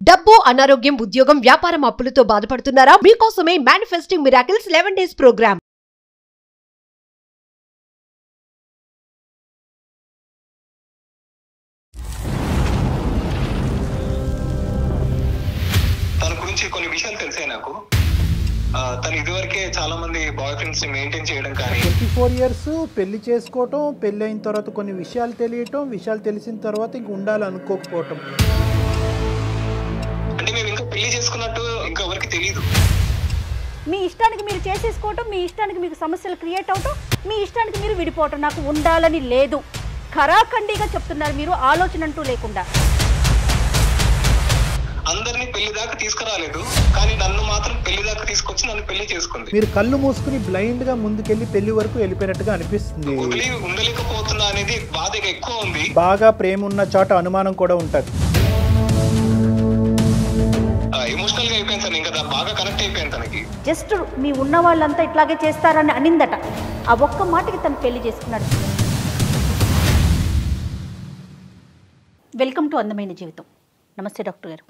డబ్బు, అనారోగ్యం, ఉద్యోగం, వ్యాపారం, అప్పులతో బాధపడుతున్నారా? మీకోసమే మేనిఫెస్టింగ్ మిరాకిల్స్ 11 days ప్రోగ్రామ్. తన గురించి కొన్ని విషయాలు తెలిసాయి నాకు. తను ఇదివరకే చాలా మంది బాయ్ ఫ్రెండ్స్ ని మెయింటైన్ చేయడం కానీ 24 years పెళ్లి చేసుకోవటం, పెళ్లి అయిన తర్వాత కొన్ని విషయాలు తెలియటం, విషయాలు తెలిసిన తర్వాత ఇంక ఉండాలనుకోకపోవటం. అంటే మేము ఇంకా పెళ్లి చేసుకున్నట్టు ఇంకా ఎవరికి తెలియదు. మీ ఇష్టానికి మీరు చేసేసుకోవటం, మీ ఇష్టానికి మీకు సమస్యలు క్రియేట్ అవటం, మీ ఇష్టానికి మీరు విడిపోవటం. నాకు ఉండాలని లేదు, ఖరాఖండిగా చెప్తున్నారు మీరు, ఆలోచన అంటూ లేకుండా. అందరినీ పెళ్లి దాకా తీసుకురాలేదు, కానీ నన్ను మాత్రం పెళ్లి దాకా తీసుకొచ్చి నన్ను పెళ్లి చేసుకుంది. మీరు కళ్ళు మూసుకుని బ్లైండ్ గా ముందుకెళ్లి పెళ్లి వరకు వెళ్ళిపోయినట్టుగా అనిపిస్తుంది. వదిలి ఉండలేకపోతున్నా అనేది బాధ ఎక్కువ ఉంది. బాగా ప్రేమ ఉన్న చోట అనుమానం కూడా ఉంటది. ఎమోషనల్ గా అయిపోయింది సార్, ఇంకా బాగా కనెక్ట్ అయిపోయింది తనకి. జస్ట్ మీ ఉన్న వాళ్ళంతా ఇట్లాగే చేస్తారని అనిందట. ఆ ఒక్క మాటకి తను పెళ్లి చేసుకున్నాడు. వెల్కమ్ టు అందమైన జీవితం. నమస్తే డాక్టర్ గారు.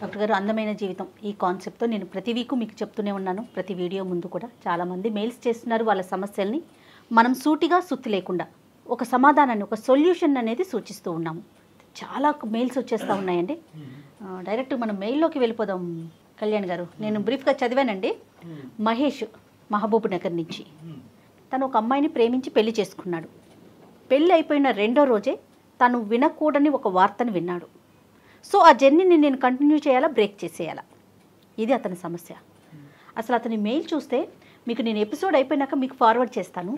డాక్టర్ గారు, అందమైన జీవితం ఈ కాన్సెప్ట్తో నేను ప్రతి వీకు మీకు చెప్తూనే ఉన్నాను. ప్రతి వీడియో ముందు కూడా చాలామంది మెయిల్స్ చేస్తున్నారు వాళ్ళ సమస్యల్ని. మనం సూటిగా సుత్తి లేకుండా ఒక సమాధానాన్ని, ఒక సొల్యూషన్ అనేది సూచిస్తూ ఉన్నాము. చాలా మెయిల్స్ వచ్చేస్తూ ఉన్నాయండి. డైరెక్ట్ మనం మెయిల్లోకి వెళ్ళిపోదాం. కళ్యాణ్ గారు, నేను బ్రీఫ్గా చదివానండి. మహేష్ మహబూబ్ నగర్ నుంచి తను ఒక అమ్మాయిని ప్రేమించి పెళ్లి చేసుకున్నాడు. పెళ్ళి అయిపోయిన రెండో రోజే తను వినకూడని ఒక వార్తను విన్నాడు. సో ఆ జర్నీని నేను కంటిన్యూ చేయాలా, బ్రేక్ చేసేయాలా, ఇది అతని సమస్య. అసలు అతని మెయిల్ చూస్తే మీకు నేను ఎపిసోడ్ అయిపోయినాక మీకు ఫార్వర్డ్ చేస్తాను.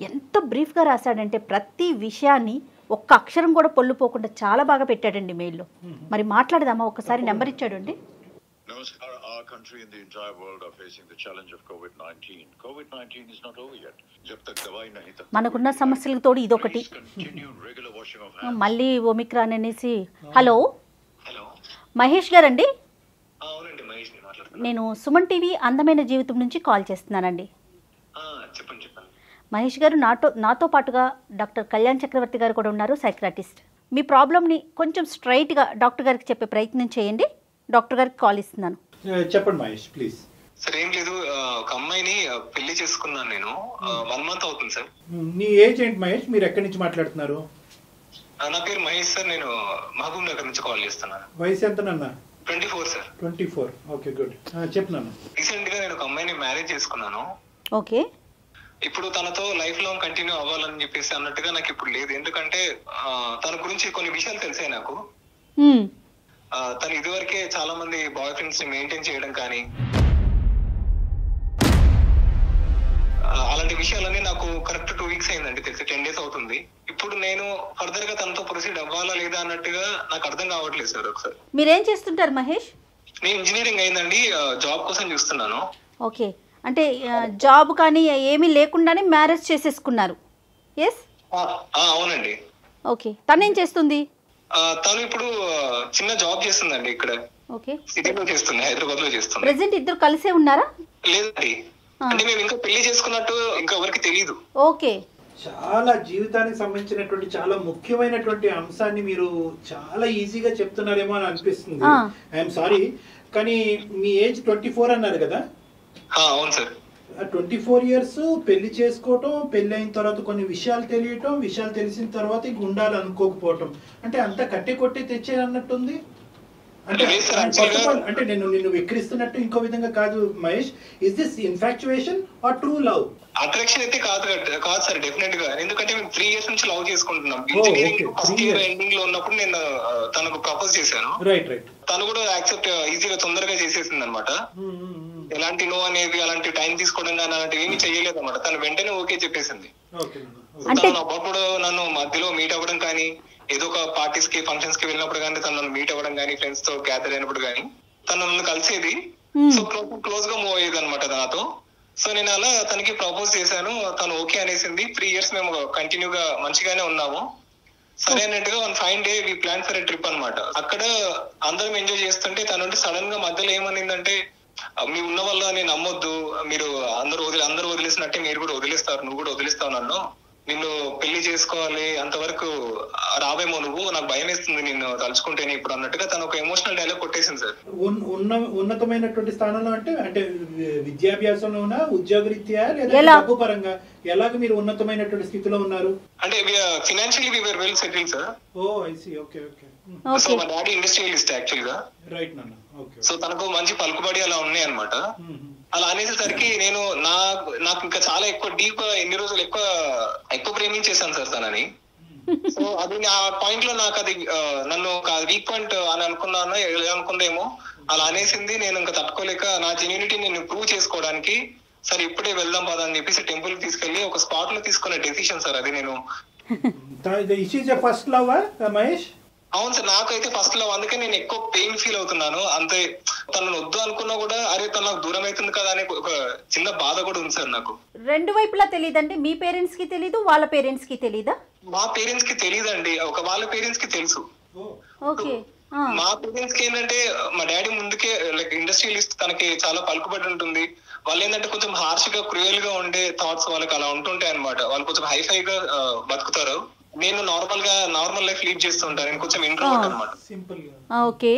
ఎంత బ్రీఫ్గా రాశాడంటే ప్రతి విషయాన్ని ఒక్క అక్షరం కూడా పొల్లుపోకుండా చాలా బాగా పెట్టాడండి మెయిల్లో. మరి మాట్లాడదామా? ఒక్కసారి నెంబర్ ఇచ్చాడండి. Namaskar. Our country and the entire world are facing the challenge of COVID-19. COVID-19 is not over yet. Jab tak dawai nahi tak మనకున్న సమస్యలకు తోడు ఇదొకటి. continue regular washing of hands. మళ్ళీ ఒమిక్రాన్ అనేసి. హలో హలో, మహేష్ గారండి, అవునండి, మహేష్ ని మాట్లాడుతున్నాను. నేను సుమన్ టీవీ అందమైన జీవితం నుంచి కాల్ చేస్తున్నానండి. చెప్పండి. మహేష్ గారు, నాతో పాటుగా డాక్టర్ కళ్యాణ్ చక్రవర్తి గారు కూడా ఉన్నారు, సైక్రాటిస్ట్. మీ ప్రాబ్లమ్ని కొంచెం స్ట్రైట్గా డాక్టర్ గారికి చెప్పే ప్రయత్నం చేయండి. డాక్టర్ గారికి కాల్ ఇస్తున్నాను. చెప్పండి మహేష్ ప్లీజ్. సార్ ఏం లేదు, ఒక అమ్మాయిని పెళ్లి చేసుకున్నాను నేను. 1 month అవుతుంది సార్. నీ ఏజ్ ఏంటి మహేష్? మీరు ఎక్కడి నుంచి మాట్లాడుతున్నారు? నా పేరు మహేష్ సార్, నేను మహబూబ్ నగర్ నుంచి కాల్ చేస్తున్నాను. వయసు ఎంత నాన్న? 24 సార్. 24. Okay, good. చెప్పు నాన్న. రీసెంట్ గా నేను ఒక అమ్మాయిని మ్యారేజ్ చేసుకున్నాను. ఓకే. ఇప్పుడు తనతో లైఫ్ లాంగ్ కంటిన్యూ అవ్వాలని చెప్పేసి అన్నట్టుగా నాకు ఇప్పుడు లేదు. ఎందుకంటే తన గురించి కొన్ని విషయాలు తెలిసాయి నాకు. తను ఇదివరకే చాలా మంది బాయ్ ఫ్రెండ్స్ ని మెయింటైన్ చేయడం కానీ అలాంటి విషయాలన్నీ నాకు కరెక్ట్ 2 weeks అయిందండి తెలిసి. 10 days అవుతుంది. ఇప్పుడు నేను ఫర్దర్ గా తనతో ప్రొసీడ్ అవ్వాలా లేదా అన్నట్టుగా నాకు అర్థం కావట్లేదు సార్. ఒకసారి మీరేం చేస్తుంటారు మహేష్? నేను ఇంజనీరింగ్ అయిందండి, జాబ్ కోసం చూస్తున్నాను. ఓకే, అంటే జాబ్ కానీ ఏమీ లేకుండానే మ్యారేజ్ చేసేసుకున్నారు. ఎస్, అవునండి. ఓకే. తనేం చేస్తుంది? తను ఇప్పుడు చిన్న జాబ్ చేస్తుందండి ఇక్కడ. ఓకే. సిటీలో చేస్తుంది, హైదరాబాద్ లో చేస్తుంది. ప్రెసెంట్ ఇద్దరు కలిసే ఉన్నారా? లేదండి, అంటే మేము ఇంకా పెళ్లి చేసుకున్నట్టు ఇంకా ఎవరికి తెలియదు. ఓకే. చాలా జీవితానికి సంబంధించినటువంటి చాలా ముఖ్యమైనటువంటి అంశాన్ని మీరు చాలా ఈజీగా చెప్తున్నారేమో అని అనిపిస్తుంది. ఐఎమ్ సారీ, కానీ మీ ఏజ్ 24 అన్నారు కదా? అవును సార్. 24 years పెళ్లి చేసుకోవటం, పెళ్లి అయిన తర్వాత కొన్ని విషయాలు తెలియటం, విషయాలు తెలిసిన తర్వాత ఇంక ఉండాలనుకోకపోవటం, అంటే అంతా కట్టి కొట్టి తెచ్చే అన్నట్టుంది. అంటే అంటే నేను నిన్ను విక్రిస్తున్నట్టు ఇంకో విధంగా కాదు Mahesh. Is this infatuation or true love? Attraction అయితే కాదు సార్, డెఫినెట్ గా. ఎందుకంటే మేము 3 years నుంచి లవ్ చేసుకుంటున్నాం. ఇంజనీరింగ్ ఫస్ట్ ఇయర్ ఎండింగ్ లో ఉన్నప్పుడు నేను తనకు ప్రపోజ్ చేశాను. రైట్. తను కూడా యాక్సెప్ట్ ఈజీగా తొందరగా చేసేసింది అనమాట. ఎలాంటి నో అనేది, అలాంటి టైం తీసుకోవడం కానీ అలాంటివి ఏమీ చేయలేదు అనమాట. తను వెంటనే ఓకే చెప్పేసింది. తను అప్పుడు నన్ను మధ్యలో మీట్ అవ్వడం కానీ, ఏదో ఒక పార్టీస్ కి ఫంక్షన్స్ కి వెళ్ళినప్పుడు కానీ, తను నన్ను మీట్ అవ్వడం కానీ, ఫ్రెండ్స్ తో గ్యాదర్ అయినప్పుడు కానీ తను నన్ను కలిసేది. సో క్లోజ్ గా మూవ్ అయ్యేది అనమాట నాతో. సో నేను అలా తనకి ప్రపోజ్ చేశాను. తను ఓకే అనేసింది. 3 years మేము కంటిన్యూగా మంచిగానే ఉన్నాము. సరే అన్నట్టుగా one fine day we plan for a trip అనమాట. అక్కడ అందరం ఎంజాయ్ చేస్తుంటే తను సడన్ గా మధ్యలో ఏమనిందంటే, మీ ఉన్న వల్ల నేను నమ్మొద్దు, మీరు అందరూ వదిలేసినట్టే మీరు కూడా వదిలేస్తారు, నువ్వు కూడా వదిలేస్తావు నన్ను, నిన్ను పెళ్లి చేసుకోవాలి అంతవరకు రావేమో నువ్వు, నాకు భయం వేస్తుంది నిన్ను తలుచుకుంటేనే ఇప్పుడు అన్నట్టుగా తను ఒక ఎమోషనల్ ఉన్నతమైనటువంటి స్థానంలో అంటే విద్యాభ్యాసంలోనా, ఉద్యోగరీత్యా లేదా డబ్బు పరంగా ఎలాగ మీరు ఉన్నతమైనటువంటి స్థితిలో ఉన్నారు? అంటే financially we were well settled sir. Oh I see. Okay okay. So మా డాడీ ఇండస్ట్రియలిస్ట్ యాక్చువల్ గా. రైట్ నాన్న. ఓకే. సో తనకు మంచి పలుకుబడి అలా ఉన్నాయి అన్నమాట. అలా అనేసరికి నేను నాకు ఇంకా చాలా ఎక్కువ డీప్ ఎన్ని రోజులు ఎక్కువ ప్రేమించేశాను సార్ తనని. సో అది ఆ పాయింట్ లో నాకు అది నన్ను ఒక వీక్ పాయింట్ అని అనుకున్నాను, అనుకుందేమో అలా అనేసింది. నేను ఇంకా తట్టుకోలేక నా జెన్యూనిటీ నేను ప్రూవ్ చేసుకోవడానికి సరే ఇప్పుడే వెళ్దాం పదా అని చెప్పేసి టెంపుల్ కి తీసుకెళ్లి ఒక స్పాట్ లో తీసుకునే డెసిషన్ సార్ అది. నేను ఫస్ట్ లవ్ మహేష్? అవును సార్, నాకైతే ఫస్ట్ లవ్. అందుకే నేను ఎక్కువ పెయిన్ ఫీల్ అవుతున్నాను. అంతే తనను వద్దు అనుకున్నా కూడా అరే తను నాకు దూరం అవుతుంది కదా అనే ఒక చిన్న బాధ కూడా ఉంది సార్ నాకు. రెండు వైపులా తెలియదండి? మీ పేరెంట్స్ కి తెలీదు, వాళ్ళ పేరెంట్స్ కి తెలీదా? మా పేరెంట్స్ కి తెలియదండి, ఒక వాళ్ళ పేరెంట్స్ కి తెలుసు. ఓకే. మా పేరెంట్స్ కి ఏంటంటే మా డాడీ ముందుకే లైక్ ఇండస్ట్రియలిస్ట్, తనకి చాలా పలుకుబడి ఉంటుంది. వాళ్ళు ఏంటంటే కొంచెం హార్ష్ గా క్రూయల్ గా ఉండే థాట్స్ వాళ్ళకి అలా ఉంటుంటాయి అనమాట. వాళ్ళు కొంచెం హైఫై గా బతుకుతారు. నేను నార్మల్ లైఫ్ లీడ్ చేస్తుంటాను. నేను కొంచెం ఇంట్రోవర్ట్ అనమాట. ఓకే.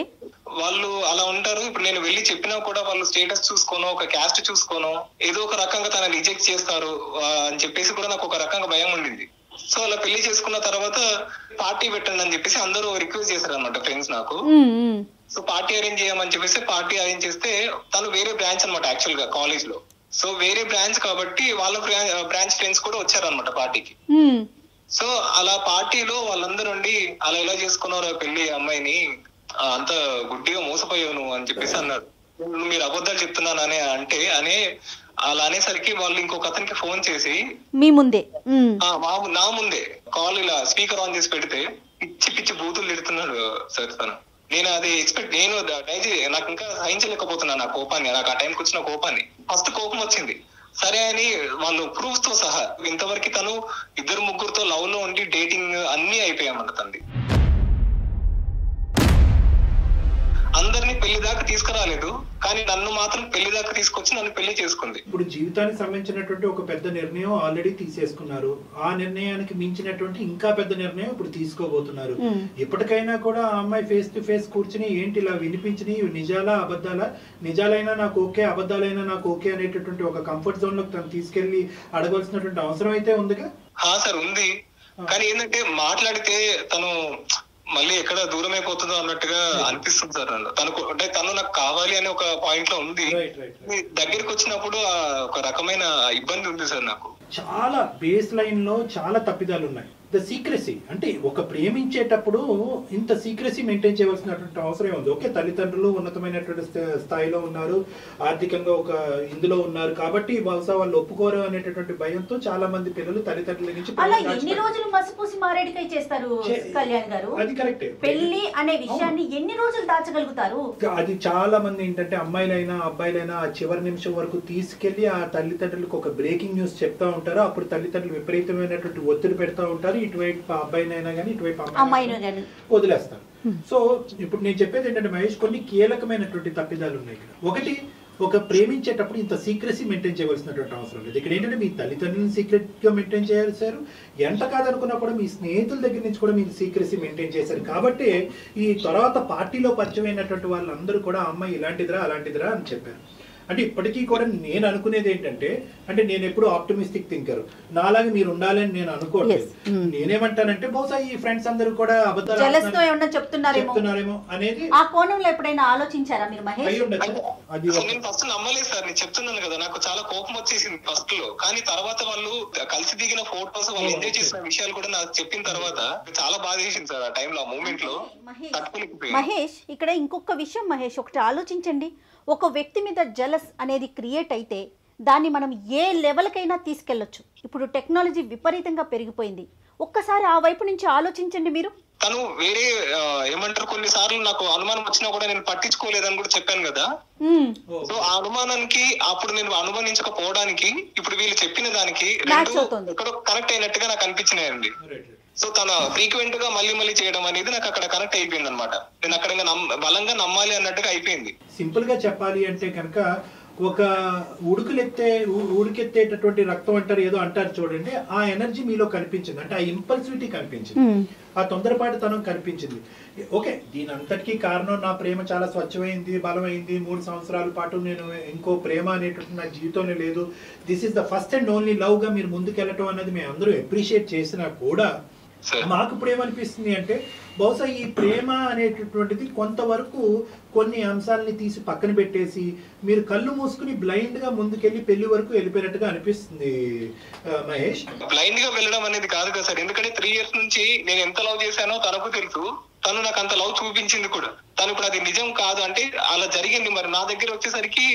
వాళ్ళు అలా ఉంటారు. ఇప్పుడు నేను వెళ్ళి చెప్పినా కూడా వాళ్ళు స్టేటస్ చూసుకోను, ఒక క్యాస్ట్ చూసుకోను, ఏదో ఒక రకంగా తనని రిజెక్ట్ చేస్తారు అని చెప్పేసి కూడా నాకు ఒక రకంగా భయం ఉండింది. సో అలా పెళ్లి చేసుకున్న తర్వాత పార్టీ పెట్టండి అని చెప్పేసి అందరూ రిక్వెస్ట్ చేశారు అనమాట ఫ్రెండ్స్ నాకు. సో పార్టీ అరేంజ్ చేయమని చెప్పేసి పార్టీ అరేంజ్ చేస్తే తను వేరే బ్రాంచ్ అనమాట యాక్చువల్ గా కాలేజ్ లో. సో వేరే బ్రాంచ్ కాబట్టి వాళ్ళ బ్రాంచ్ ఫ్రెండ్స్ కూడా వచ్చారనమాట పార్టీకి. సో అలా పార్టీలో వాళ్ళందరూ ఉండి అలా ఎలా చేసుకున్నారు పెళ్లి అమ్మాయిని, అంత గుడ్డిగా మోసపోయావు నువ్వు అని చెప్పేసి అన్నారు. మీరు అబద్ధాలు చెప్తున్నాను అనే అలా అనేసరికి వాళ్ళు ఇంకొక అతనికి ఫోన్ చేసి మీ ముందే నా ముందే కాల్ ఇలా స్పీకర్ ఆన్ చేసి పెడితే పిచ్చి బూతులు తిడుతున్నాడు సార్ తను. నేను అది నేను నాకు ఇంకా సహించలేకపోతున్నాను ఆ కోపాన్ని, నాకు ఆ టైంకి వచ్చిన కోపాన్ని. ఫస్ట్ కోపం వచ్చింది సరే అని వాళ్ళు ప్రూఫ్స్ తో సహా ఇంతవరకు తను 2-3 లవ్ లో ఉండి డేటింగ్ అన్ని అయిపోయామన్న తంది. అందరినీ పెళ్లి దాకా తీసుకురాలేదు, కానీ నన్ను మాత్రం పెళ్లి దాకా తీసుకొచ్చి నన్ను పెళ్లి చేసుకుంది. ఇప్పుడు జీవితానికి సంబంధించినటువంటి ఒక పెద్ద నిర్ణయం ఆల్రెడీ తీసేసుకున్నారు. ఆ నిర్ణయానికి మించినటువంటి ఇంకా పెద్ద నిర్ణయం ఇప్పుడు తీసుకోబోతున్నారు. ఇప్పటికైనా కూడా ఆ అమ్మాయి ఫేస్ టు ఫేస్ కూర్చుని ఏంటి ఇలా వినిపించినవి నిజాలా అబద్ధాలా, నిజాలైనా నాకు ఓకే, అబద్ధాలైనా నాకు ఓకే అనేటటువంటి ఒక కంఫర్ట్ జోన్ లోకి తను తీసుకెళ్లి అడగవలసినటువంటి అవసరం అయితే ఉందిగా? సార్ ఉంది, కానీ ఏంటంటే మాట్లాడితే తను మళ్ళీ ఎక్కడ దూరం అయిపోతుందో అన్నట్టుగా అనిపిస్తుంది సార్. తను నాకు కావాలి అనే ఒక పాయింట్ లో ఉంది. దగ్గరికి వచ్చినప్పుడు ఒక రకమైన ఇబ్బంది ఉంది సార్ నాకు. చాలా బేస్ లైన్ లో చాలా తప్పిదాలు ఉన్నాయి. ద సీక్రెసీ అంటే ఒక ప్రేమించేటప్పుడు ఇంత సీక్రెసీ మెయింటైన్ చేయవలసినటువంటి అవసరం ఉంది. ఓకే, తల్లిదండ్రులు ఉన్నతమైనటువంటి స్థాయిలో ఉన్నారు, ఆర్థికంగా ఒక ఇందులో ఉన్నారు కాబట్టి బహుశా వాళ్ళు ఒప్పుకోరు అనేటటువంటి భయంతో చాలా మంది పిల్లలు తల్లిదండ్రుల నుంచి ఎన్ని రోజులు మసిపూసి మారేడికాయ చేస్తారు కళ్యాణ్ గారు? అది కరెక్టే. పెళ్లి అనే విషయాన్ని ఎన్ని రోజులు దాచగలుగుతారు? అది చాలా మంది ఏంటంటే అమ్మాయిలైనా అబ్బాయిలైనా ఆ చివరి నిమిషం వరకు తీసుకెళ్లి ఆ తల్లిదండ్రులకు ఒక బ్రేకింగ్ న్యూస్ చెప్తా ఉంటారు. అప్పుడు తల్లిదండ్రులు విపరీతమైనటువంటి ఒత్తిడి పెడతా ఉంటారు. ఇటువైపు అబ్బాయినైనా కానీ ఇటువైపు అమ్మాయినైనా వదిలేస్తారు. సో ఇప్పుడు నేను చెప్పేది ఏంటంటే మహేష్, కొన్ని కీలకమైనటువంటి తప్పిదాలు ఉన్నాయి ఇక్కడ. ఒకటి, ఒక ప్రేమించేటప్పుడు ఇంత సీక్రెసీ మెయింటైన్ చేయవలసినటువంటి అవసరం లేదు. ఇక్కడ ఏంటంటే మీ తల్లిదండ్రులను సీక్రెట్ గా మెయింటైన్ చేశారు, ఎంత కాదనుకున్నా కూడా మీ స్నేహితుల దగ్గర నుంచి కూడా మీరు సీక్రెసీ మెయింటైన్ చేశారు. కాబట్టి ఈ తర్వాత పార్టీలో పరిచయం అయినటువంటి వాళ్ళందరూ కూడా అమ్మాయి ఇలాంటిదిరా అలాంటిదిరా అని చెప్పారు. అంటే ఇప్పటికీ కూడా నేను అనుకునేది ఏంటంటే, అంటే నేను ఎప్పుడు ఆప్టమిస్టిక్ థింకర్, నాలాగా మీరు ఉండాలని నేను అనుకోవట్లేదు. నేనేమంటానంటే బహుశా ఈ ఫ్రెండ్స్ అందరూ కూడా అబద్ధాలు చెప్తున్నారేమో అనేది ఆ కోణంలో ఎప్పుడైనా ఆలోచించారా మీరు మహేష్? నేను ఫస్ట్ నమ్మలేదు సార్, నేను చెప్తున్నాను కదా, నాకు చాలా కోపం వచ్చేసింది ఫస్ట్ లో. కానీ తర్వాత వాళ్ళు కలిసి దిగిన ఫోటోస్, వాళ్ళు ఎంజాయ్ చేసిన విషయాలు కూడా నాకు చెప్పిన తర్వాత చాలా బాధ చేసింది సార్ ఆ టైంలో, ఆ మూమెంట్ లో. మహేష్, ఇక్కడ ఇంకొక విషయం మహేష్, ఒకటి ఆలోచించండి. ఒక వ్యక్తి మీద జలస్ అనేది క్రియేట్ అయితే దాన్ని మనం ఏ లెవెల్కైనా తీసుకెళ్లొచ్చు. ఇప్పుడు టెక్నాలజీ విపరీతంగా పెరిగిపోయింది. ఒక్కసారి ఆ వైపు నుంచి ఆలోచించండి మీరు. తను వేరే ఏమంటారు, కొన్నిసార్లు నాకు అనుమానం వచ్చినా కూడా నేను పట్టించుకోలేదని కూడా చెప్పాను కదా. సో ఆ అనుమానానికి అప్పుడు నేను అనుమానించకపోవడానికి ఇప్పుడు వీళ్ళు చెప్పిన దానికి ఎక్కడో కనెక్ట్ అయినట్టుగా నాకు అనిపించినాయండి. సో తన ఫ్రీక్వెంట్ గా మళ్ళీ చేయడం అనేది నాకు అక్కడ కనెక్ట్ అయిపోయింది అనమాట. నేను అక్కడ బలంగా నమ్మాలి అన్నట్టుగా అయిపోయింది. సింపుల్ గా చెప్పాలి అంటే కనుక ఒక ఉడికెత్తేటటువంటి రక్తం అంటారు, ఏదో అంటారు చూడండి, ఆ ఎనర్జీ మీలో కనిపించింది. అంటే ఆ ఇంపల్సివిటీ కనిపించింది, ఆ తొందరపాటుతనం కనిపించింది. ఓకే, దీని అంతటికీ కారణం నా ప్రేమ చాలా స్వచ్ఛమైంది, బలమైంది, 3 సంవత్సరాల పాటు నేను ఇంకో ప్రేమ అనేటువంటి నా జీవితంలో లేదు, this is the first and only love గా మీరు ముందుకెళ్ళటం అనేది మేము అందరూ అప్రిషియేట్ చేసినా కూడా మాకు ఇప్పుడు ఏమనిపిస్తుంది అంటే బహుశా ఈ ప్రేమ అనేటటువంటిది కొంతవరకు కొన్ని అంశాలని తీసి పక్కన పెట్టేసి మీరు కళ్ళు మూసుకుని బ్లైండ్ గా ముందుకెళ్ళి పెళ్లి వరకు వెళ్ళిపోయినట్టుగా అనిపిస్తుంది మహేష్. బ్లైండ్ గా వెళ్ళడం అనేది కాదు కదా సార్, ఎందుకంటే 3 years నుంచి నేను ఎంత లవ్ చేశానో తనకు తెలుసు, తను నాకు అంత లవ్ చూపించింది కూడా. తను ఇప్పుడు అది నిజం కాదు అంటే అలా జరిగింది. మరి నా దగ్గర వచ్చేసరికి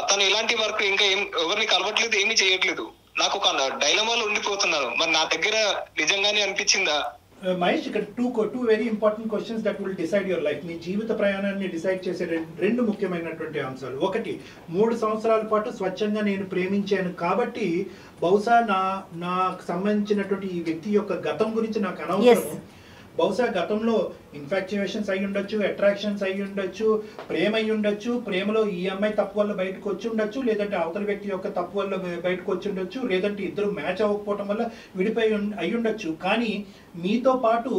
తను ఎలాంటి వర్క్ ఇంకా ఎవరిని కలవట్లేదు, ఏమీ చేయట్లేదు, నాకు ఒక డైలమాలో ఉండిపోతున్నాను. మరి నా దగ్గర నిజంగానే అనిపించిందా? మహేష్, ఇక్కడ two very important questions that will decide your life. మీ జీవిత ప్రయాణాన్ని డిసైడ్ చేసే రెండు ముఖ్యమైనటువంటి అంశాలు. ఒకటి, 3 సంవత్సరాల పాటు స్వచ్ఛంగా నేను ప్రేమించాను కాబట్టి బహుశా నాకు సంబంధించినటువంటి ఈ వ్యక్తి యొక్క గతం గురించి నాకు అనవసరం. బహుశా గతంలో ఇన్ఫాక్చుయేషన్స్ అయి ఉండొచ్చు, అట్రాక్షన్స్ అయి ఉండొచ్చు, ప్రేమ అయి ఉండొచ్చు, ప్రేమలో ఈ అమ్మాయి తప్పు వల్ల బయటకు వచ్చి ఉండొచ్చు, లేదంటే అవతల వ్యక్తి యొక్క తప్పు వల్ల బయటకు వచ్చి ఉండొచ్చు, లేదంటే ఇద్దరు మ్యాచ్ అవ్వకపోవటం వల్ల విడిపోయి అయి ఉండొచ్చు. కానీ మీతో పాటు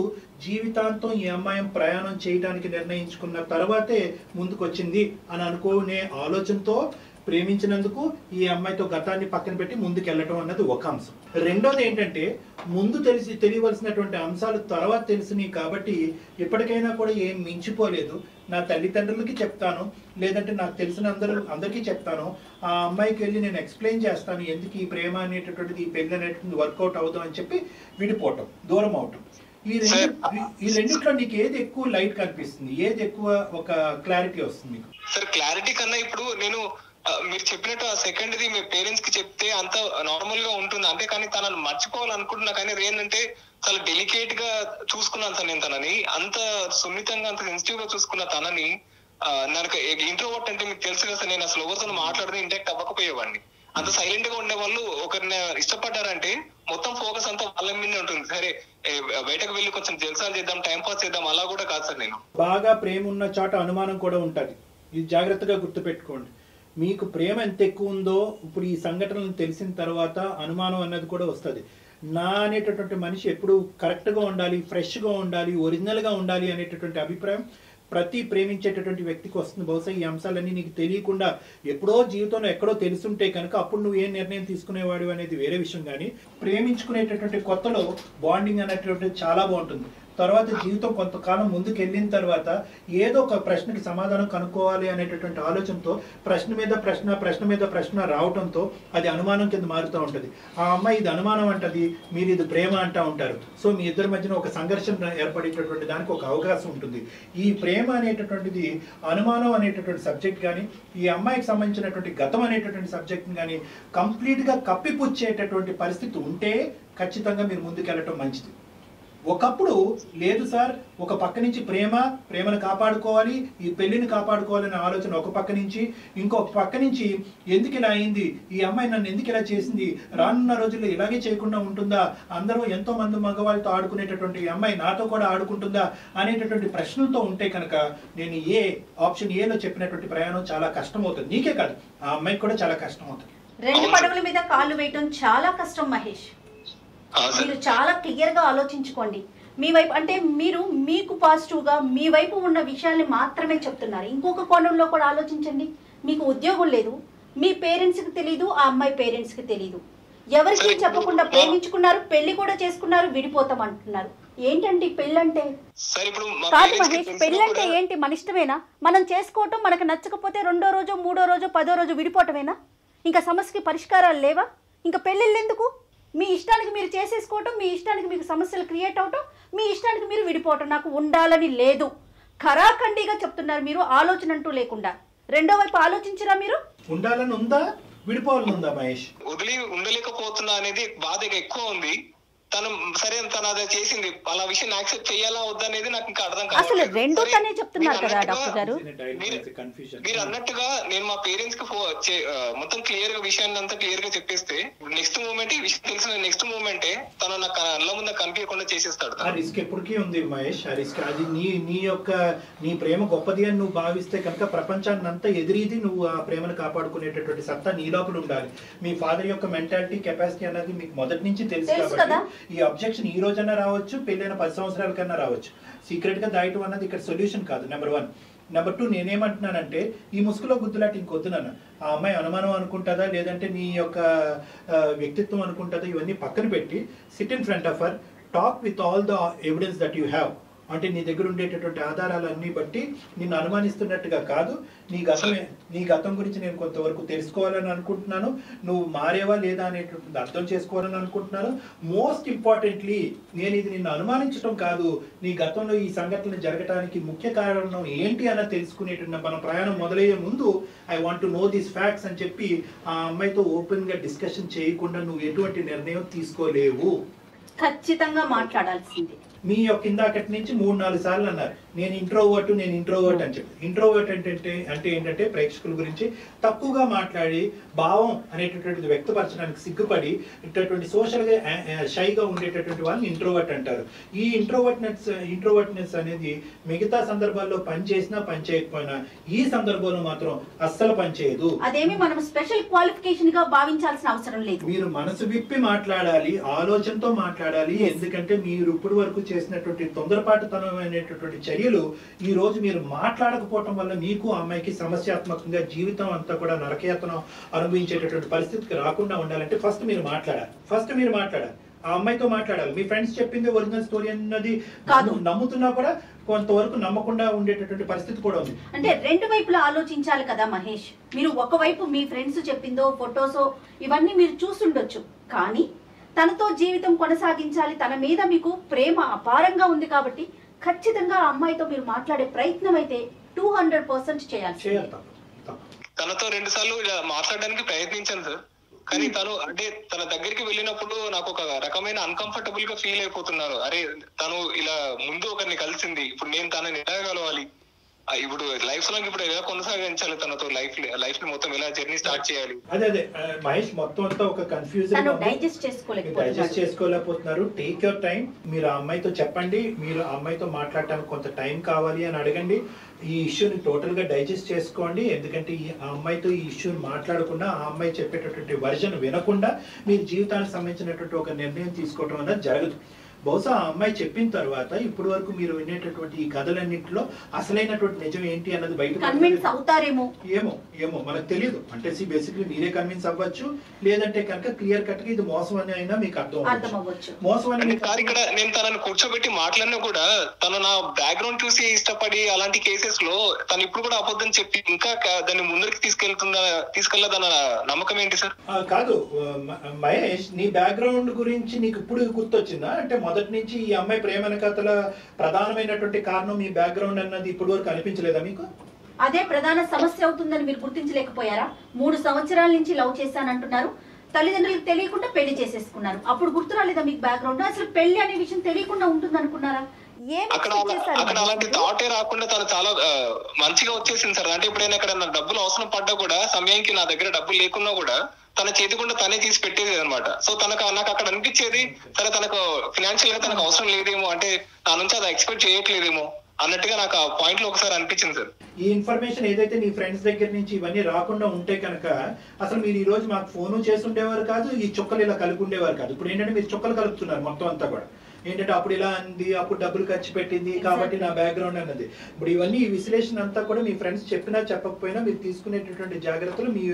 జీవితాంతం ఈ అమ్మాయి ప్రయాణం చేయడానికి నిర్ణయించుకున్న తర్వాతే ముందుకు వచ్చింది అని అనుకునే ఆలోచనతో ప్రేమించినందుకు ఈ అమ్మాయితో గతాన్ని పక్కన పెట్టి ముందుకు వెళ్ళటం అన్నది ఒక అంశం. రెండోది ఏంటంటే ముందు తెలియవలసినటువంటి అంశాలు తర్వాత తెలిసినాయి కాబట్టి ఇప్పటికైనా కూడా ఏం మించిపోలేదు. నా తల్లిదండ్రులకి చెప్తాను, లేదంటే నాకు తెలిసిన అందరికీ చెప్తాను, ఆ అమ్మాయికి వెళ్ళి నేను ఎక్స్ప్లెయిన్ చేస్తాను ఎందుకు ఈ ప్రేమ అనేటటువంటిది, ఈ పెళ్లి అనేటువంటిది వర్కౌట్ అవుతాం అని చెప్పి విడిపోవటం, దూరం అవటం. ఈ రెండిట్లో నీకు ఏది ఎక్కువ లైట్ కనిపిస్తుంది, ఏది ఎక్కువ ఒక క్లారిటీ వస్తుంది మీకు? సార్ క్లారిటీ కన్నా ఇప్పుడు నేను మీరు చెప్పినట్టు ఆ సెకండ్ది మీ పేరెంట్స్ కి చెప్తే అంత నార్మల్ గా ఉంటుంది అంటే, కానీ తనను మర్చిపోవాలనుకుంటున్నా. కానీ ఏంటంటే చాలా డెలికేట్ గా చూసుకున్నాను సార్ నేను తనని, అంత సున్నితంగా అంత సెన్సిటివ్ గా చూసుకున్న తనని. నాకు ఇంట్రోవర్ట్ అంటే మీకు తెలుసు కదా సార్, నేను అసలు ఎవరితో మాట్లాడితే ఇంటాక్ట్ అవ్వకపోయేవాడిని. అంత సైలెంట్ గా ఉండే వాళ్ళు ఒకరిని ఇష్టపడ్డారంటే మొత్తం ఫోకస్ అంతా వాళ్ళ మీద ఉంటుంది. సరే బయటకు వెళ్ళి కొంచెం జల్సాలు చేద్దాం, టైం పాస్ చేద్దాం, అలా కూడా కాదు సార్. నేను బాగా ప్రేమ ఉన్న చోట అనుమానం కూడా ఉంటుంది, ఇది జాగ్రత్తగా గుర్తుపెట్టుకోండి. మీకు ప్రేమ ఎంత ఎక్కువ ఉందో ఇప్పుడు ఈ సంఘటనలు తెలిసిన తర్వాత అనుమానం అన్నది కూడా వస్తుంది. నా అనేటటువంటి మనిషి ఎప్పుడు కరెక్ట్గా ఉండాలి, ఫ్రెష్గా ఉండాలి, ఒరిజినల్గా ఉండాలి అనేటటువంటి అభిప్రాయం ప్రతి ప్రేమించేటటువంటి వ్యక్తికి వస్తుంది. బహుశా ఈ అంశాలన్నీ నీకు తెలియకుండా ఎప్పుడో జీవితంలో ఎక్కడో తెలుసుంటే కనుక అప్పుడు నువ్వు ఏం నిర్ణయం తీసుకునేవాడు అనేది వేరే విషయం. కానీ ప్రేమించుకునేటటువంటి కొత్తలో బాండింగ్ అనేటటువంటిది చాలా బాగుంటుంది. తర్వాత జీవితం కొంతకాలం ముందుకు వెళ్ళిన తర్వాత ఏదో ఒక ప్రశ్నకి సమాధానం కనుక్కోవాలి అనేటటువంటి ఆలోచనతో ప్రశ్న మీద ప్రశ్న రావడంతో అది అనుమానం కింద మారుతూ ఉంటుంది. ఆ అమ్మాయి ఇది అనుమానం అంటది, మీరు ఇది ప్రేమ అంటూ ఉంటారు. సో మీ ఇద్దరి మధ్యన ఒక సంఘర్షణ ఏర్పడేటటువంటి దానికి ఒక అవకాశం ఉంటుంది. ఈ ప్రేమ అనేటటువంటిది అనుమానం అనేటటువంటి సబ్జెక్ట్ కానీ ఈ అమ్మాయికి సంబంధించినటువంటి గతం అనేటటువంటి సబ్జెక్ట్ని కానీ కంప్లీట్గా కప్పిపుచ్చేటటువంటి పరిస్థితి ఉంటే ఖచ్చితంగా మీరు ముందుకెళ్ళటం మంచిది. ఒకప్పుడు లేదు సార్, ఒక పక్క నుంచి ప్రేమను కాపాడుకోవాలి, ఈ పెళ్లిని కాపాడుకోవాలనే ఆలోచన ఒక పక్క నుంచి, ఇంకొక పక్క నుంచి ఎందుకు ఇలా అయింది, ఈ అమ్మాయి నన్ను ఎందుకు ఇలా చేసింది, రానున్న రోజుల్లో ఇలాగే చేయకుండా ఉంటుందా, అందరూ ఎంతో మంది మగవాళ్ళతో ఆడుకునేటటువంటి ఈ అమ్మాయి నాతో కూడా ఆడుకుంటుందా అనేటటువంటి ప్రశ్నలతో ఉంటే కనుక నేను ఆప్షన్ ఏలో చెప్పినటువంటి ప్రయాణం చాలా కష్టం అవుతుంది. నీకే కాదు, ఆ అమ్మాయికి కూడా చాలా కష్టం అవుతుంది. 2 పడవల మీద కాళ్ళు వేయటం చాలా కష్టం మహేష్. మీరు చాలా క్లియర్ గా ఆలోచించుకోండి. మీ వైపు అంటే మీకు పాజిటివ్ గా మీ వైపు ఉన్న విషయాల్ని మాత్రమే చెప్తున్నారు. ఇంకొక కోణంలో కూడా ఆలోచించండి. మీకు ఉద్యోగం లేదు, మీ పేరెంట్స్ కి తెలీదు, ఆ అమ్మాయి పేరెంట్స్ కి తెలీదు, ఎవరికి చెప్పకుండా ప్రేమించుకున్నారు, పెళ్లి కూడా చేసుకున్నారు, విడిపోతాం అంటున్నారు. ఏంటండి పెళ్ళంటే? కాదు మహేష్, పెళ్ళంటే ఏంటి? మన ఇష్టమేనా? మనం చేసుకోవటం, మనకు నచ్చకపోతే 2వ రోజు 3వ రోజు 10వ రోజు విడిపోవటమేనా? ఇంకా సమస్యకి పరిష్కారాలు లేవా? ఇంకా పెళ్ళిళ్ళు ఎందుకు? మీ ఇష్టానికి మీరు చేసేసుకోవటం, మీ ఇష్టానికి మీకు సమస్యలు క్రియేట్ అవటం, మీ ఇష్టానికి మీరు విడిపోవటం. నాకు ఉండాలని లేదు, ఖరాఖండిగా చెప్తున్నారు మీరు, ఆలోచన అంటూ లేకుండా. రెండో వైపు ఆలోచించరా మీరు? ఉండాలని ఉందా, విడిపోవాలని ఉందా మహేష్? వదిలి ఉండలేకపోతున్నా అనేది బాధ ఎక్కువ ఉంది. తను సరే తను అది చేసింది, అలా విషయం యాక్సెప్ట్ చేయాలా వద్దా అనేది నాకు ఇంకా అర్థం అసలు కావట్లేదు. రెండో తనే చెప్తున్నారు కదా డాక్టర్ గారు. మీరు అన్నట్టుగా నేను మా పేరెంట్స్ కి మొత్తం క్లియర్ గా విషయాన్ని అంతా క్లియర్ గా చెప్పేస్తే నెక్స్ట్ మూమెంట్ ఈ విషయం తెలిసిన నెక్స్ట్ మూమెంటే తను నా కళ్ళ ముందు కనిపించకుండా చేసేస్తాడు. ఆ రిస్క్ ఎప్పటికీ ఉంది మహేష్, ఆ రిస్క్ అది నీ ప్రేమ గొప్పది అని నువ్వు భావిస్తే కనుక ప్రపంచాన్ని అంతా ఎదిరిది నువ్వు ఆ ప్రేమను కాపాడుకునేటటువంటి సత్తా నీ లోపల ఉండాలి. మీ ఫాదర్ యొక్క మెంటాలిటీ కెపాసిటీ అనేది మీకు మొదటి నుంచి తెలుసు కాబట్టి ఈ అబ్జెక్షన్ ఈ రోజన్నా రావచ్చు, పెళ్ళైన 10 సంవత్సరాల కన్నా రావచ్చు. సీక్రెట్ గా దాయటం అన్నది ఇక్కడ సొల్యూషన్ కాదు. నెంబర్ 1. నెంబర్ 2, నేనేమంటున్నానంటే ఈ ముసుగులో గుద్దులాట ఇంకొద్దు నాన్న. ఆ అమ్మాయి అనుమానం అనుకుంటుందా లేదంటే నీ యొక్క వ్యక్తిత్వం అనుకుంటుందా, ఇవన్నీ పక్కన పెట్టి SIT in front of her, talk with all the evidence that you have. అంటే నీ దగ్గర ఉండేటటువంటి ఆధారాలన్నీ బట్టి నిన్ను అనుమానిస్తున్నట్టుగా కాదు, నీ గతం గురించి నేను కొంతవరకు తెలుసుకోవాలని అనుకుంటున్నాను, నువ్వు మారేవా లేదా అనేటువంటిది అర్థం చేసుకోవాలని అనుకుంటున్నాను. మోస్ట్ ఇంపార్టెంట్లీ నేను ఇది నిన్ను అనుమానించడం కాదు, నీ గతంలో ఈ సంఘటనలు జరగడానికి ముఖ్య కారణం ఏంటి అన్నది తెలుసుకునేటువంటి మన ప్రయాణం మొదలయ్యే ముందు I want to know these facts అని చెప్పి ఆ అమ్మాయితో ఓపెన్ గా డిస్కషన్ చేయకుండా నువ్వు ఎటువంటి నిర్ణయం తీసుకోలేవు. ఖచ్చితంగా మాట్లాడాల్సింది. మీ యొక్క ఇందాకటి నుంచి 3-4 సార్లు అన్నారు నేను ఇంట్రోవర్ట్ అని చెప్పి. ఇంట్రోవర్ట్ అంటే ఏంటంటే ప్రేక్షకుల గురించి తక్కువగా మాట్లాడి భావం అనేటటువంటిది వ్యక్తపరచడానికి సిగ్గుపడి ఇటువంటి సోషల్ గా షైగా ఉండేటటువంటి వాళ్ళని ఇంట్రోవర్ట్ అంటారు. ఈ ఇంట్రోవర్ట్నెస్ అనేది మిగతా సందర్భాల్లో పనిచేసినా పనిచేయకపోయినా ఈ సందర్భంలో మాత్రం అస్సలు పనిచేయదు. అదేమి మనం స్పెషల్ క్వాలిఫికేషన్ గా భావించాల్సిన అవసరం లేదు. మీరు మనసు విప్పి మాట్లాడాలి, ఆలోచనతో మాట్లాడాలి. ఎందుకంటే మీరు ఇప్పటి వరకు చేసినటువంటి తొందరపాటుతనం అనేటటువంటి చర్యలు ఈ రోజు మీరు మాట్లాడకపోవటం వల్ల మీకు అమ్మాయికి సమస్యాత్మకంగా జీవితం అంతా కూడా నరకయాతన అనుభవించేటటువంటి పరిస్థితికి రాకుండా ఉండాలంటే ఫస్ట్ మీరు మాట్లాడాలి. ఆ అమ్మాయితో మాట్లాడాలి. మీ ఫ్రెండ్స్ చెప్పింది ఒరిజినల్ స్టోరీ అన్నది నమ్ముతున్నా కూడా కొంతవరకు నమ్మకుండా ఉండేటటువంటి పరిస్థితి కూడా ఉంది. అంటే రెండు వైపులా ఆలోచించాలి కదా మహేష్. మీరు ఒకవైపు మీ ఫ్రెండ్స్ చెప్పిందో ఫొటోసో ఇవన్నీ మీరు చూసుండొచ్చు, కానీ తనతో జీవితం కొనసాగించాలి, తన మీద మీకు ప్రేమ అపారంగా ఉంది కాబట్టి ఖచ్చితంగా ఆ అమ్మాయితో మీరు మాట్లాడే ప్రయత్నం అయితే 200% చేయాలి. తనతో 2 సార్లు ఇలా మాట్లాడడానికి ప్రయత్నించాను సార్, కానీ తన దగ్గరికి వెళ్ళినప్పుడు నాకు ఒక రకమైన అన్కంఫర్టబుల్ గా ఫీల్ అయిపోతున్నారు. అరే తను ఇలా ముందు ఒకరిని కలిసింది, ఇప్పుడు నేను తనని ఎలా కలవాలి, ఇప్పుడు లైఫ్ లాంగ్ ఇప్పుడు ఎలా కొనసాగించాలి, తనతో లైఫ్ ని మొత్తం ఎలా జర్నీ స్టార్ట్ చేయాలి. అదే మహేష్ మొత్తం అంతా ఒక కన్ఫ్యూజన్, డైజెస్ట్ చేసుకోలేకపోతున్నారు. Take your time. మీరు ఆ అమ్మాయితో చెప్పండి, మీరు ఆ అమ్మాయితో మాట్లాడటానికి కొంత టైం కావాలి అని అడగండి. ఈ ఇష్యూని టోటల్ గా డైజెస్ట్ చేసుకోండి. ఎందుకంటే ఆ అమ్మాయితో ఈ ఇష్యూని మాట్లాడకుండా ఆ అమ్మాయి చెప్పేటటువంటి వర్జన్ వినకుండా మీరు జీవితానికి సంబంధించినటువంటి ఒక నిర్ణయం తీసుకోవడం అనేది జరగదు. బహుశా ఆ అమ్మాయి చెప్పిన తర్వాత ఇప్పటి వరకు మీరు వినేటటువంటి ఈ కథలన్నింటిలో అసలైనటువంటి నిజం ఏంటి అన్నది బయట కన్విన్స్ అవుతారేమో, ఏమో మనకు తెలియదు. అంటే బేసిక్లీ మీరే కన్విన్స్ అవ్వచ్చు, లేదంటే కనుక క్లియర్ కట్ గా ఇది మోసం అని అయినా మీకు అర్థం అవ్వచ్చు. మోసం అని ఇక్కడ నేను తనని కూర్చోబెట్టి మాట్లాడినా కూడా తను నా బ్యాక్గ్రౌండ్ చూసి ఇష్టపడి అలాంటి కేసెస్ లో తను ఇప్పుడు కూడా అబద్ధం చెప్పి ఇంకా దాన్ని ముందరికి తీసుకెళ్లదన్న నమ్మకం ఏంటి సార్? కాదు మహేష్, నీ బ్యాక్గ్రౌండ్ గురించి నీకు ఇప్పుడు గుర్తొచ్చిందా? అంటే మొదటి నుంచి ఈ అమ్మాయి ప్రేమ కథల ప్రధానమైనటువంటి కారణం మీ బ్యాక్గ్రౌండ్ అన్నది ఇప్పటి వరకు అనిపించలేదా మీకు? అదే ప్రధాన సమస్య అవుతుందని మీరు గుర్తించలేకపోయారా? 3 సంవత్సరాల నుంచి లవ్ చేశానంటున్నారు, తల్లిదండ్రులకు తెలియకుండా పెళ్లి చేసేసుకున్నారు. అప్పుడు గుర్తు రాలేదా మీకు బ్యాక్గ్రౌండ్? అసలు పెళ్లి అనే విషయం తెలియకుండా ఉంటుంది అనుకున్నారా? అక్కడ అలాంటి థాటే రాకుండా తను చాలా మంచిగా వచ్చేసింది సార్. అంటే ఎప్పుడైనా ఇక్కడ నాకు డబ్బులు అవసరం పడ్డా కూడా సమయానికి నా దగ్గర డబ్బులు లేకున్నా కూడా తన చేతికుండా తనే తీసి పెట్టేది అనమాట. సో నాకు అక్కడ అనిపించేది సరే తనకు ఫినాన్షియల్ గా తనకు అవసరం లేదేమో, అంటే నా నుంచి అది ఎక్స్పెక్ట్ చేయట్లేదేమో అన్నట్టుగా నాకు ఆ పాయింట్ లో ఒకసారి అనిపించింది సార్. ఈ ఇన్ఫర్మేషన్ ఏదైతే నీ ఫ్రెండ్స్ దగ్గర నుంచి ఇవన్నీ రాకుండా ఉంటే కనుక అసలు మీరు ఈ రోజు మాకు ఫోను చేసి ఉండేవారు కాదు, ఈ చుక్కలు ఇలా కలిపి ఉండేవారు కాదు. ఇప్పుడు ఏంటంటే మీరు చుక్కలు కలుపుతున్నారు మొత్తం అంతా కూడా. ఏంటంటే అప్పుడు ఇలా అంది, అప్పుడు డబ్బులు ఖర్చు పెట్టింది కాబట్టి నా బ్యాక్గ్రౌండ్ అన్నది. ఇప్పుడు ఇవన్నీ ఈ విశ్లేషణ అంతా కూడా మీ ఫ్రెండ్స్ చెప్పినా చెప్పకపోయినా మీరు తీసుకునేటటువంటి జాగ్రత్తలు మీ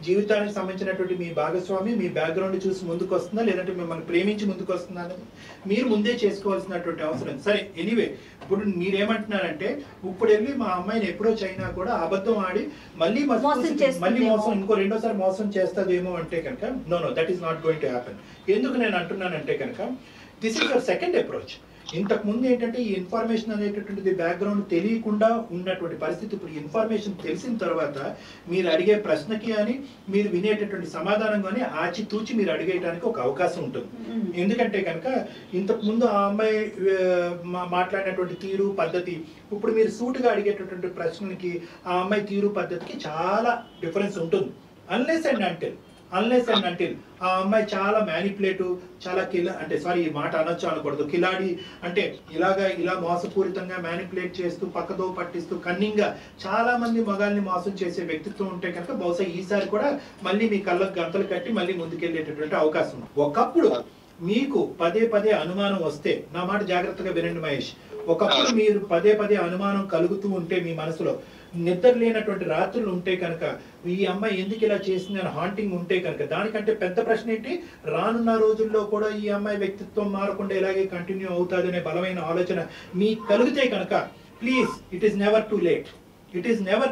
జీవితానికి సంబంధించినటువంటి మీ భాగస్వామి మీ బ్యాక్గ్రౌండ్ చూసి ముందుకు వస్తుందా లేదంటే మిమ్మల్ని ప్రేమించి ముందుకు వస్తుందా అనేది మీరు ముందే చేసుకోవాల్సినటువంటి అవసరం. సరే ఎనీవే, ఇప్పుడు మీరేమంటున్నారంటే ఇప్పుడు వెళ్ళి మా అమ్మాయిని ఎప్పుడో చైనా కూడా అబద్ధం ఆడి మళ్ళీ మోసం ఇంకో రెండోసారి మోసం చేస్తుందేమో అంటే కనుక know that is not going to happen. ఎందుకు నేను అంటున్నానంటే కనుక this is your second approach. ఇంతకు ముందు ఏంటంటే ఈ ఇన్ఫర్మేషన్ అనేటటువంటిది బ్యాక్గ్రౌండ్ తెలియకుండా ఉన్నటువంటి పరిస్థితి. ఇప్పుడు ఇన్ఫర్మేషన్ తెలిసిన తర్వాత మీరు అడిగే ప్రశ్నకి అని మీరు వినేటటువంటి సమాధానం కానీ ఆచితూచి మీరు అడిగేయడానికి ఒక అవకాశం ఉంటుంది. ఎందుకంటే కనుక ఇంతకు ముందు ఆ అమ్మాయి మాట్లాడినటువంటి తీరు పద్ధతి, ఇప్పుడు మీరు సూటుగా అడిగేటటువంటి ప్రశ్నకి ఆ అమ్మాయి తీరు పద్ధతికి చాలా డిఫరెన్స్ ఉంటుంది. అన్లెస్ అండ్ అంటిల్ ఆ అమ్మాయి చాలా మ్యానిపులేటివ్, చాలా ఈ మాట అనొచ్చు అనకూడదు, కిలాడి అంటే ఇలా మోసపూరితంగా మ్యానిపులేట్ చేస్తూ పక్కదో పట్టిస్తూ కన్నింగ్గా చాలా మంది మగాల్ని మోసం చేసే వ్యక్తిత్వం ఉంటే కనుక బహుశా ఈసారి కూడా మళ్ళీ మీ కళ్ళకు గంతలు కట్టి మళ్ళీ ముందుకెళ్ళేటటువంటి అవకాశం ఉంది. ఒకప్పుడు మీకు పదే అనుమానం వస్తే, నా మాట జాగ్రత్తగా వినండి మహేష్, ఒకప్పుడు మీరు పదే అనుమానం కలుగుతూ ఉంటే మీ మనసులో నిద్ర లేనటువంటి రాత్రులు ఉంటే కనుక ఈ అమ్మాయి ఎందుకు ఇలా చేసింది అని హాంటింగ్ ఉంటే కనుక దానికంటే పెద్ద ప్రశ్న ఏంటి, రానున్న రోజుల్లో కూడా ఈ అమ్మాయి వ్యక్తిత్వం మారకుండా ఇలాగే కంటిన్యూ అవుతుంది అనే బలమైన ఆలోచన మీకు కలిగితే కనుక please it is never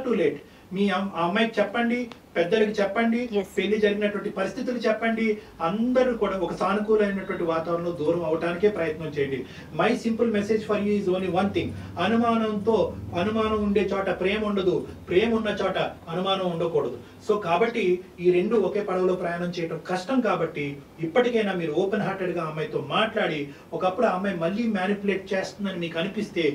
too late. మీ అమ్మాయికి చెప్పండి, పెద్దలకి చెప్పండి, పెళ్లి జరిగినటువంటి పరిస్థితులు చెప్పండి, అందరూ కూడా ఒక సానుకూలమైనటువంటి వాతావరణంలో దూరం అవడానికే ప్రయత్నం చేయండి. My simple message for you is only one thing, అనుమానం ఉండే చోట ప్రేమ ఉండదు, ప్రేమ ఉన్న చోట అనుమానం ఉండకూడదు. సో కాబట్టి ఈ రెండు ఒకే పడవలో ప్రయాణం చేయడం కష్టం. కాబట్టి ఇప్పటికైనా మీరు ఓపెన్ హార్టెడ్గా అమ్మాయితో మాట్లాడి, ఒకప్పుడు ఆ అమ్మాయి మళ్ళీ మ్యానిపులేట్ చేస్తుందని మీకు అనిపిస్తే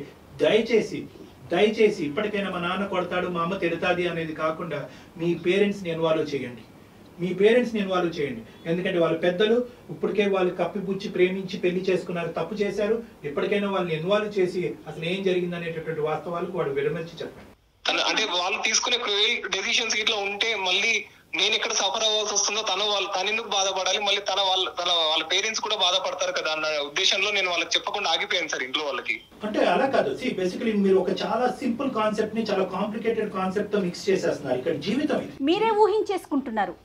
దయచేసి ఇప్పటికైనా మా నాన్న కొడతాడు, మా అమ్మ తిడతాది అనేది కాకుండా మీ పేరెంట్స్ని ఇన్వాల్వ్ చేయండి. ఎందుకంటే వాళ్ళ పెద్దలు ఇప్పటికే వాళ్ళు కప్పిపుచ్చి ప్రేమించి పెళ్లి చేసుకున్నారు, తప్పు చేశారు. ఇప్పటికైనా వాళ్ళని ఇన్వాల్వ్ చేసి అసలు ఏం జరిగింది అనేటటువంటి వాస్తవాలకు వాడు విడమర్చి చెప్పండి. అంటే వాళ్ళు తీసుకునే డెసిషన్స్ ఇట్లా ఉంటే మళ్ళీ నేను ఎక్కడ సఫర్ అవ్వాల్సి వస్తుందో తను ఎందుకు బాధపడాలి, మళ్ళీ వాళ్ళ పేరెంట్స్ కూడా బాధపడతారు కదా అన్న ఉద్దేశంలో నేను వాళ్ళకి చెప్పకుండా ఆగిపోయాను సార్ ఇంట్లో వాళ్ళకి. అంటే అలా కాదు, బేసికలీ మీరు ఒక చాలా సింపుల్ కాన్సెప్ట్ ని చాలా కాంప్లికేటెడ్ కాన్సెప్ట్ తో మిక్స్ చేసేస్తున్నారు. ఇక్కడ జీవితం మీరే ఊహించేసుకుంటున్నారు,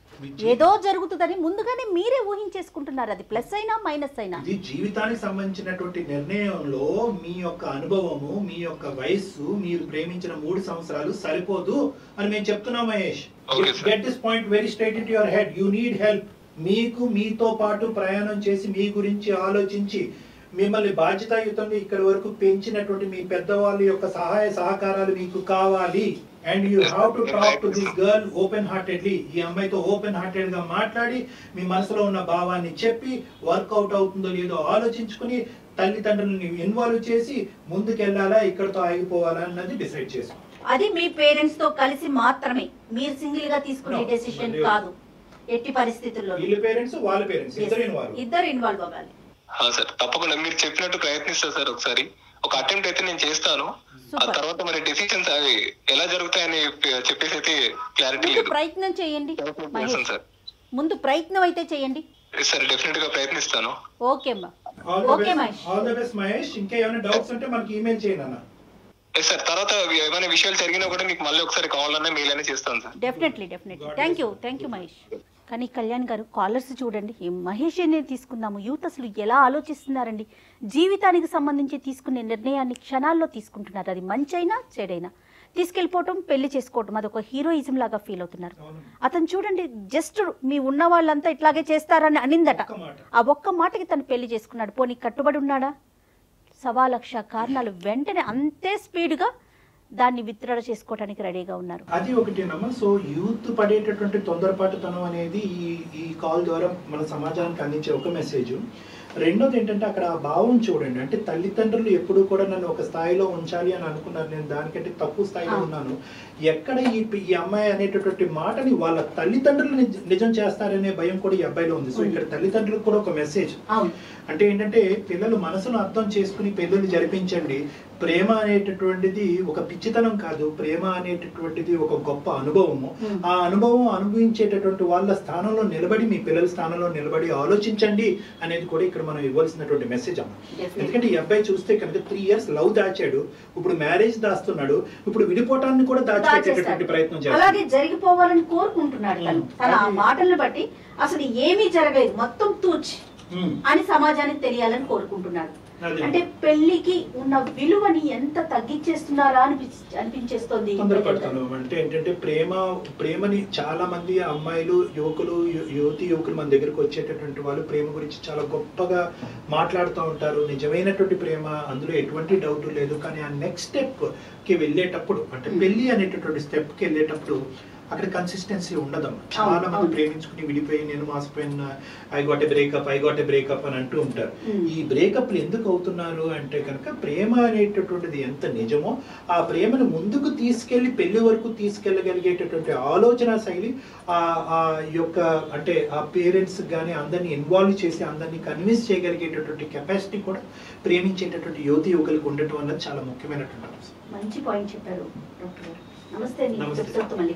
ఏదో జరుగుతుందని ముందుగానే మీరే ఊహించేసుకుంటున్నారు. అది ప్లస్ అయినా మైనస్ అయినా ఇది జీవితానికి సంబంధించినటువంటి నిర్ణయంలో మీ యొక్క అనుభవము, మీ యొక్క వయస్సు, మీరు ప్రేమించిన 3 సంవత్సరాలు సరిపోదు అని మేము చెప్తున్నాం Mahesh. Get this point very straight in your head. You need help. మీతో పాటు ప్రయాణం చేసి మీ గురించి ఆలోచించి మిమ్మల్ని బాధ్యతాయుతంగా ఇక్కడి వరకు పెంచినటువంటి మీ పెద్దవాళ్ళ యొక్క సహాయ సహకారాలు మీకు కావాలి. And you have to talk to this girl open heartedly. ఈ అమ్మాయితో ఓపెన్ హార్టెడ్ గా మాట్లాడి మీ మనసులో ఉన్న భావాన్ని చెప్పి వర్కౌట్ అవుతుందో లేదో ఆలోచించుకుని తల్లిదండ్రులని ఇన్వాల్వ్ చేసి ముందుకెళ్లాలా, ఇక్కడతో ఆగిపోవాలా అన్నది డిసైడ్ చేసుకోండి. అది మీ పేరెంట్స్ తో కలిసి మాత్రమే, మీరు సింగిల్ గా తీసుకునే డెసిషన్ కాదు. ఎట్టి పరిస్థితుల్లో వాళ్ళ పేరెంట్స్ ఇద్దరు ఇన్వాల్వ్ అవ్వాలి. సార్ తప్పకుండా మీరు చెప్పినట్టు ప్రయత్నిస్తా సార్. ఒకసారి ఒక అటెంప్ట్ అయితే నేను చేస్తాను. ఆ తర్వాత మరి డెసిషన్స్ అవి ఎలా జరుగుతాయని చెప్పేసి అయితే క్లారిటీ లేదు. ప్రయత్నం చేయండి సార్, ముందు ప్రయత్నం అయితే చేయండి సార్. డెఫినెట్ గా ప్రయత్నిస్తాను. ఓకే మహేష్. ఇంకా ఏమైనా డౌట్స్ ఉంటే మనకి ఈమెయిల్ చేయండి అన్న. సార్ తర్వాత ఏమైనా విషయాలు జరిగినా కూడా మీకు మళ్ళీ ఒకసారి కావాలన్నా మెయిల్ అనేది చేస్తాను sir. Definitely. Thank you Mahesh. కానీ కళ్యాణ్ గారు, కాలర్స్ చూడండి, ఈ మహేష్ అనే తీసుకుందాము. యూత్ అసలు ఎలా ఆలోచిస్తున్నారండి, జీవితానికి సంబంధించి తీసుకునే నిర్ణయాన్ని క్షణాల్లో తీసుకుంటున్నారు. అది మంచైనా చెడైనా తీసుకెళ్ళిపోవటం, పెళ్లి చేసుకోవటం, అదొక హీరోయిజం లాగా ఫీల్ అవుతున్నారు. అతను చూడండి, జస్ట్ మీ ఉన్న వాళ్ళంతా ఇట్లాగే చేస్తారని అనిందట. ఆ ఒక్క మాటకి తను పెళ్లి చేసుకున్నాడు. పోనీ కట్టుబడి ఉన్నాడా? 1,00,000 కారణాలు వెంటనే అంతే స్పీడ్గా దాన్ని విత్డ్రా చేసుకోవడానికి రెడీగా ఉన్నారు. అది ఒకటేనమ్మా. సో యూత్ పడేటటువంటి తొందరపాటుతనం అనేది ఈ కాల్ ద్వారా మన సమాజానికి అందించే ఒక మెసేజ్. రెండోది ఏంటంటే అక్కడ ఆ భావం చూడండి. అంటే తల్లిదండ్రులు ఎప్పుడు కూడా నన్ను ఒక స్థాయిలో ఉంచాలి అని అనుకున్నారు, నేను దానికంటే తక్కువ స్థాయిలో ఉన్నాను. ఎక్కడ ఈ అమ్మాయి అనేటటువంటి మాటని వాళ్ళ తల్లిదండ్రులు నిజం చేస్తారనే భయం కూడా ఈ అబ్బాయిలో ఉంది. సో ఇక్కడ తల్లిదండ్రులకు కూడా ఒక మెసేజ్ అంటే ఏంటంటే, పిల్లలు మనసును అర్థం చేసుకుని పెళ్ళిళ్ళు జరిపించండి. ప్రేమ అనేటటువంటిది ఒక పిచ్చితనం కాదు, ప్రేమ అనేటటువంటిది ఒక గొప్ప అనుభవము. ఆ అనుభవం అనుభవించేటటువంటి వాళ్ళ స్థానంలో నిలబడి, మీ పిల్లల స్థానంలో నిలబడి ఆలోచించండి అనేది కూడా ఇక్కడ మనం ఇవ్వాల్సినటువంటి మెసేజ్ అమ్మ. ఎందుకంటే ఈ అబ్బాయి చూస్తే కనుక 3 years లవ్ దాచాడు, ఇప్పుడు మ్యారేజ్ దాస్తున్నాడు, ఇప్పుడు విడిపోవటాన్ని కూడా దాచిపెట్టేటటువంటి ప్రయత్నం చేస్తాడు. అలాగే జరిగిపోవాలని కోరుకుంటున్నాడు తన మాటలను బట్టి. అసలు ఏమీ జరగలేదు, మొత్తం తూచి అని సమాజానికి తెలియాలని కోరుకుంటున్నాడు. అంటే పెళ్లికి ఉన్న విలువని ఎంత తగ్గించేస్తున్నారా అనిపించేస్తుంది. అంటే ఏంటంటే ప్రేమని చాలా మంది అమ్మాయిలు యువకులు మన దగ్గరకు వచ్చేటటువంటి వాళ్ళు ప్రేమ గురించి చాలా గొప్పగా మాట్లాడుతూ ఉంటారు. నిజమైనటువంటి ప్రేమ, అందులో ఎటువంటి డౌట్ లేదు. కానీ ఆ నెక్స్ట్ స్టెప్ కి వెళ్ళేటప్పుడు, అంటే పెళ్లి అనేటటువంటి స్టెప్ కి వెళ్ళేటప్పుడు అక్కడ కన్సిస్టెన్సీ ఉండదమ్మా. చాలా మంది ప్రేమించుకుని విడిపోయి నేను మాసిపోయిన ఐ గాట్ ఏ బ్రేకప్ అని అంటూ ఉంటారు. ఈ బ్రేకప్లు ఎందుకు అవుతున్నారు అంటే కనుక ప్రేమ అనేటటువంటిది ఎంత నిజమో ఆ ప్రేమను ముందుకు తీసుకెళ్లి పెళ్లి వరకు తీసుకెళ్లగలిగేటటువంటి ఆలోచన శైలి ఆ యొక్క అంటే ఆ పేరెంట్స్ కానీ అందరినీ ఇన్వాల్వ్ చేసి అందరినీ కన్విన్స్ చేయగలిగేటటువంటి కెపాసిటీ కూడా ప్రేమించేటటువంటి యువకులకు ఉండటం అన్నది చాలా ముఖ్యమైనటువంటి అంశం. మంచి పాయింట్ చెప్పారు డాక్టర్ గారు. నమస్తే. నమస్తే. మళ్ళీ